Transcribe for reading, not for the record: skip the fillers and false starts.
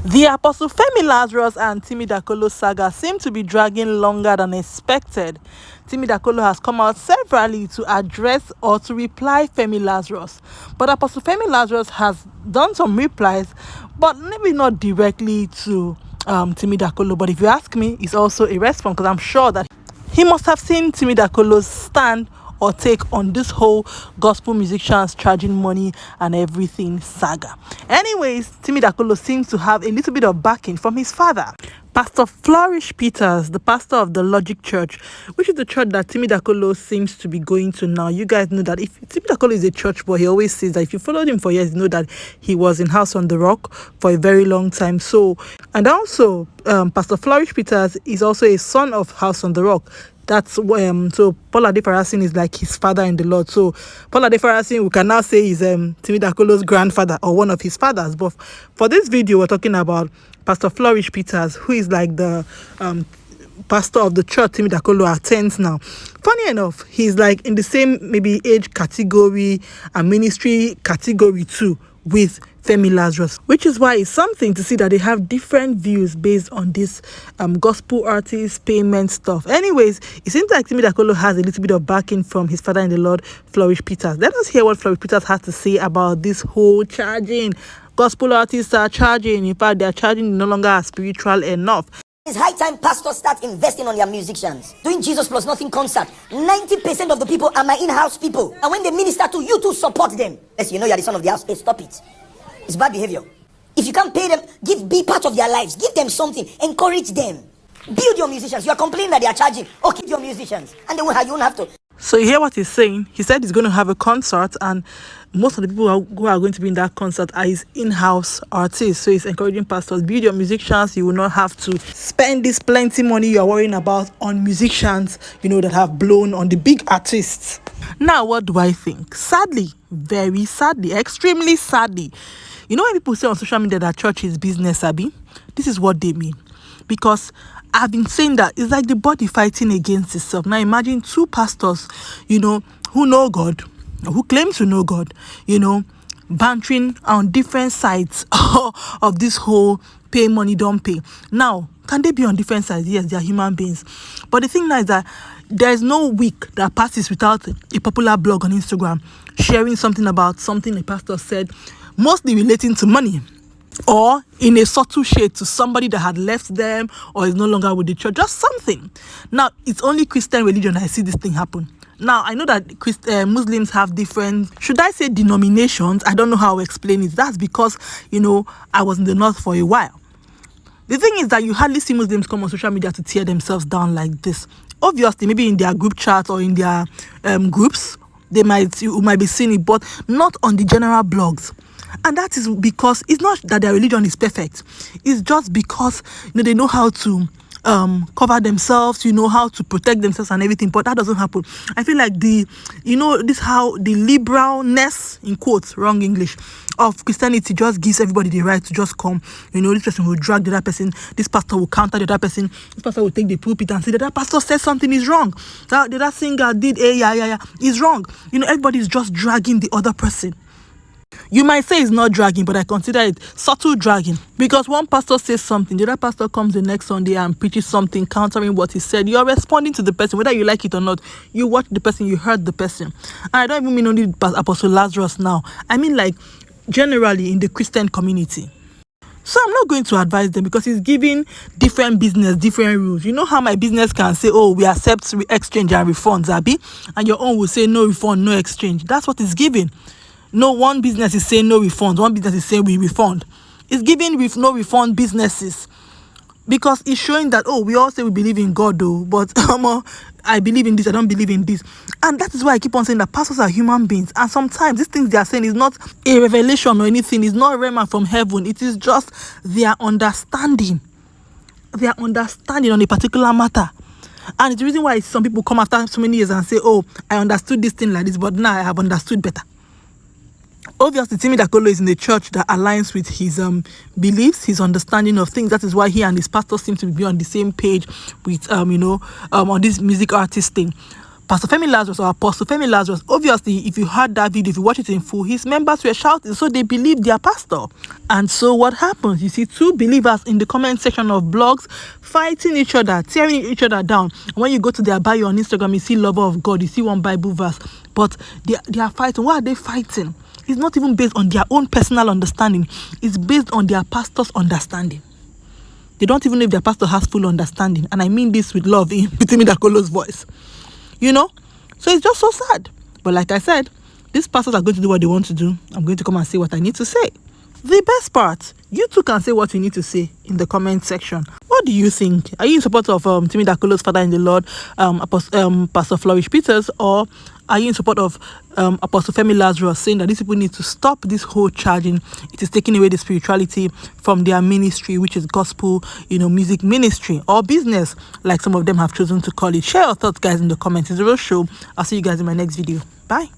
The Apostle Femi, Lazarus and Timi Dakolo saga seem to be dragging longer than expected. Timi Dakolo has come out severally to address or to reply Femi Lazarus. But Apostle Femi Lazarus has done some replies, but maybe not directly to Timi Dakolo. But if you ask me, it's also a response, because I'm sure that he must have seen Timi Dakolo's stand or take on this whole gospel musicians charging money and everything saga. Anyways, Timi Dakolo seems to have a little bit of backing from his father, Pastor Flourish Peters, the pastor of the Logic Church, which is the church that Timi Dakolo seems to be going to now. You guys know that if Timi Dakolo is a church boy, he always says that if you followed him for years, you know that he was in House on the Rock for a very long time. So, and also, Pastor Flourish Peters is also a son of House on the Rock. That's so Paul Adefarasin is like his father in the Lord. So Paul Adefarasin, we can now say, is Timi Dakolo's grandfather or one of his fathers. But for this video, we're talking about Pastor Flourish Peters, who is like the pastor of the church Timi Dakolo attends now. Funny enough, he's like in the same maybe age category and ministry category too with Femi Lazarus, which is why it's something to see that they have different views based on this gospel artist payment stuff. Anyways, it seems like Timi Dakolo has a little bit of backing from his father in the Lord, Flourish Peters. Let us hear what Flourish Peters has to say about this whole charging. Gospel artists are charging. In fact, they are charging no longer as spiritual enough. It's high time pastors start investing on their musicians. Doing Jesus Plus Nothing concert. 90% of the people are my in-house people. And when they minister to you, to support them. Yes, you know you're the son of the house. Hey, stop it. It's bad behavior. If you can't pay them, be part of their lives. Give them something. Encourage them. Build your musicians. You are complaining that they are charging. Oh, keep your musicians. And then you won't have to. So you hear what he's saying? He said he's going to have a concert, and most of the people who are going to be in that concert are his in-house artists. So he's encouraging pastors, build your musicians. You will not have to spend this plenty money you are worrying about on musicians, you know, that have blown on the big artists. Now, what do I think? Sadly, very sadly, extremely sadly, you know when people say on social media that church is business, Abby? This is what they mean. Because I've been saying that it's like the body fighting against itself. Now imagine two pastors, you know, who know God, or who claim to know God, you know, bantering on different sides of this whole pay money, don't pay. Now, can they be on different sides? Yes, they are human beings. But the thing now is that there is no week that passes without a popular blog on Instagram sharing something about something a pastor said, mostly relating to money, or in a subtle shade to somebody that had left them or is no longer with the church, just something. Now, it's only Christian religion I see this thing happen. Now, I know that Muslims have different, should I say denominations? I don't know how to explain it. That's because, you know, I was in the north for a while. The thing is that you hardly see Muslims come on social media to tear themselves down like this. Obviously, maybe in their group chat or in their groups, you might be seeing it, but not on the general blogs. And that is because it's not that their religion is perfect. It's just because, you know, they know how to cover themselves, you know, how to protect themselves and everything, but that doesn't happen. I feel like this how the liberalness, in quotes, wrong English, of Christianity just gives everybody the right to just come. You know, this person will drag the other person, this pastor will counter the other person, this pastor will take the pulpit and say that pastor said something is wrong, that singer did is wrong. You know, everybody is just dragging the other person. You might say it's not dragging, but I consider it subtle dragging. Because one pastor says something, the other pastor comes the next Sunday and preaches something countering what he said. You're responding to the person, whether you like it or not. You watch the person, you heard the person. And I don't even mean only Apostle Lazarus now. I mean like generally in the Christian community. So I'm not going to advise them because it's giving different business, different rules. You know how my business can say, oh, we accept exchange and refunds, Abby? And your own will say no refund, no exchange. That's what it's giving. No, one business is saying no refund, one business is saying we refund. It's giving with no refund businesses, because it's showing that, oh, we all say we believe in God though, but I believe in this, I don't believe in this. And that is why I keep on saying that pastors are human beings, and sometimes these things they are saying is not a revelation or anything, it's not rhema from heaven, it is just their understanding on a particular matter. And it's the reason why some people come after so many years and say, oh, I understood this thing like this, but now I have understood better. Obviously, Timi Dakolo is in the church that aligns with his beliefs, his understanding of things. That is why he and his pastor seem to be on the same page with, on this music artist thing. Pastor Femi Lazarus or Apostle Femi Lazarus, obviously, if you heard that video, if you watch it in full, his members were shouting, so they believed their pastor. And so what happens? You see two believers in the comment section of blogs fighting each other, tearing each other down. When you go to their bio on Instagram, you see lover of God, you see one Bible verse, but they are fighting. Why are they fighting? It's not even based on their own personal understanding. It's based on their pastor's understanding. They don't even know if their pastor has full understanding. And I mean this with love in Timi Dakolo's voice. You know? So it's just so sad. But like I said, these pastors are going to do what they want to do. I'm going to come and say what I need to say. The best part, you too can say what you need to say in the comment section. What do you think? Are you in support of Timi Dakolo's father in the Lord, Pastor Flourish Peters, or are you in support of Apostle Femi Lazarus, saying that these people need to stop this whole charging? It is taking away the spirituality from their ministry, which is gospel, music ministry or business, like some of them have chosen to call it. Share your thoughts, guys, in the comments. It's a real show. I'll see you guys in my next video. Bye.